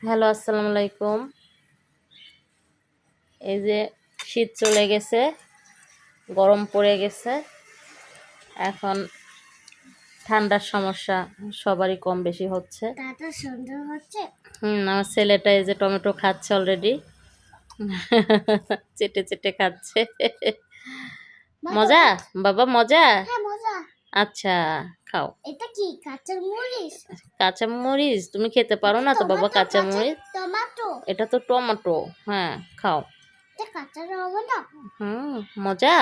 Hello, আসসালামু আলাইকুম। এই যে শীত চলে গেছে, গরম পড়ে গেছে। এখন ঠান্ডার সমস্যা সবারই কম বেশি হচ্ছে। সুন্দর হচ্ছে। আমার ছেলেটা এই যে টমেটো খাচ্ছে অলরেডি, চেটে চেটে খাচ্ছে। মজা বাবা, মজা। হ্যাঁ মজা। আচ্ছা, খাও। এটা কি কাঁচা মরিচ? কাঁচা মরিচ তুমি খেতে পারো না তো বাবা? কাঁচা মরিচ, টমেটো। এটা তো টমেটো। হ্যাঁ, খাও। এটা কাঁচা টমেটো। মজা।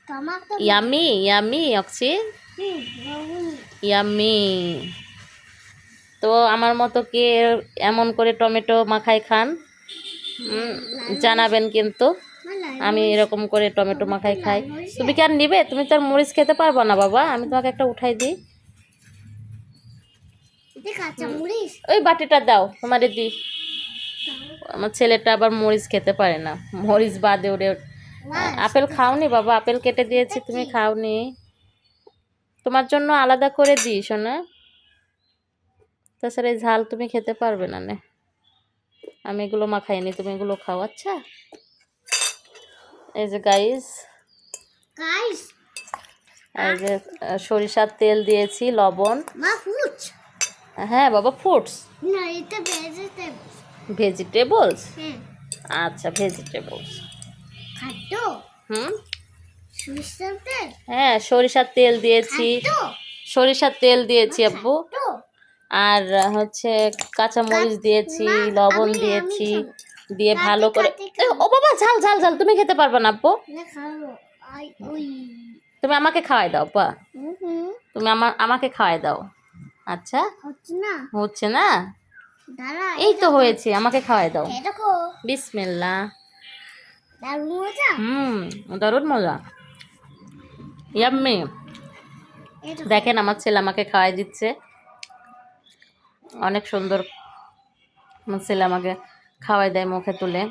টমেটো। ইয়ামি ইয়ামি অক্সি, ইয়ামি। তো আমার মতো কে এমন করে টমেটো মাখায় খান? জানাবেন কিন্তু। আমি এরকম করে টমেটো মাখাই খাই। তুমি কি আর নিবে? তুমি তো আর মরিচ খেতে পারবা না বাবা, আমি তোমাকে একটা উঠাই দিই। ওই বাটিটা দাও, তোমারে দি। আমার ছেলেটা আবার মরিচ খেতে পারে না, মরিচ বাদে ওরে। আপেল খাওনি বাবা? আপেল কেটে দিয়েছি, তুমি খাওনি। তোমার জন্য আলাদা করে দিই শোনা। তাছাড়া এই ঝাল তুমি খেতে পারবে না নে। আমি এগুলো মাখাইনি, তুমি এগুলো খাও। আচ্ছা, এই যে গাইস, এই যে সরিষার তেল দিয়েছি, লবণ। হ্যাঁ বাবা, ফুডস না, এটা ভেজিটেবলস। ভেজিটেবলস? আচ্ছা, ভেজিটেবলস। খাদ্য। সরিষার তেল? হ্যাঁ, সরিষার তেল দিয়েছি, সরিষার তেল দিয়েছি আব্বু। আর হচ্ছে কাঁচা মরিচ দিয়েছি, লবণ দিয়েছি, দিয়ে ভালো করে। ও বাবা, ঝাল ঝাল ঝাল তুমি খেতে পারবে না আব্বু। তুমি আমাকে খাওয়াই দাও পা, তুমি আমাকে খাওয়াই দাও। আচ্ছা, হচ্ছে না? এই তো হয়েছে, আমাকে খাওয়াই দাও। বিসমিল্লাহ। দারুণ মজা, ইয়াম্মি। দেখেন আমার ছেলে আমাকে খাওয়াই দিচ্ছে, অনেক সুন্দর। আমার ছেলে আমাকে খাওয়াই দেয় মুখে তুলে।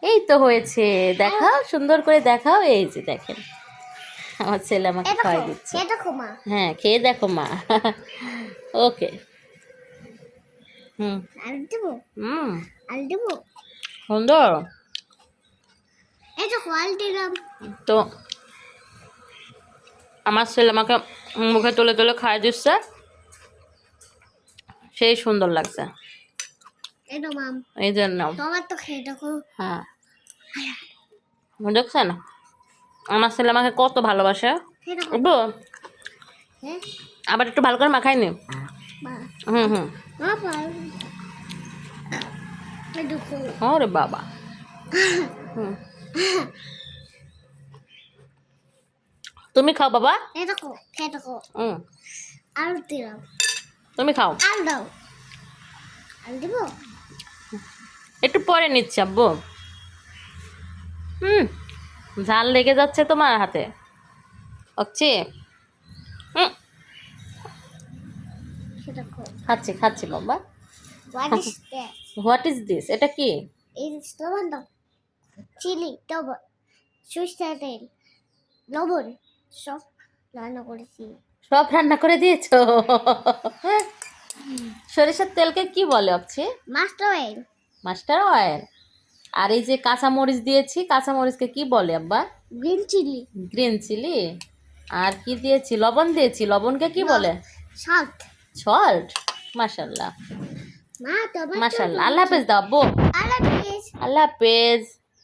এই তো হয়েছে, দেখাও, সুন্দর করে দেখাও। এই যে দেখেন, আমার ছেলে আমাকে খাওয়াই দিচ্ছে। হ্যাঁ, খেয়ে দেখো মা। ওকে। সুন্দর তো। আমার ছেলে আমাকে মুখে তুলে তুলে খাওয়াই দিচ্ছে, সেই সুন্দর লাগছে এই জন্য। হ্যাঁ, দেখছেন আমার ছেলে আমাকে কত ভালোবাসে। আবার একটু ভালো করে মাখাই নি। ওরে বাবা। তুমি খাও বাবা। তুমি খাও। একটু পরে নিচ্ছি আব্বু। ঝাল লেগে যাচ্ছে তোমার হাতে অক্সি। খাচ্ছি খাচ্ছি বাবা। What is this? এটা কি? চিলি, সরিষার তেল, লবণ, সব রান্না করেছি। সব রান্না করে দিয়েছো? সরিষার তেলকে কি বলে অক্সি? Mustard oil. Mustard oil. আর এই যে কাঁচা মরিচ দিয়েছি, কাঁচা মরিচকে কি বলে আব্বা? Green chilli. Green chilli. আর কি দিয়েছি? লবণ দিয়েছি, লবণকে কি বলে? সল্ট। সল্ট। মাশাআল্লাহ, মাশাআল্লাহ। আল্লাহ হাফেজ দাও আব্বু। আল্লাহ হাফেজ। আল্লাহ হাফেজ।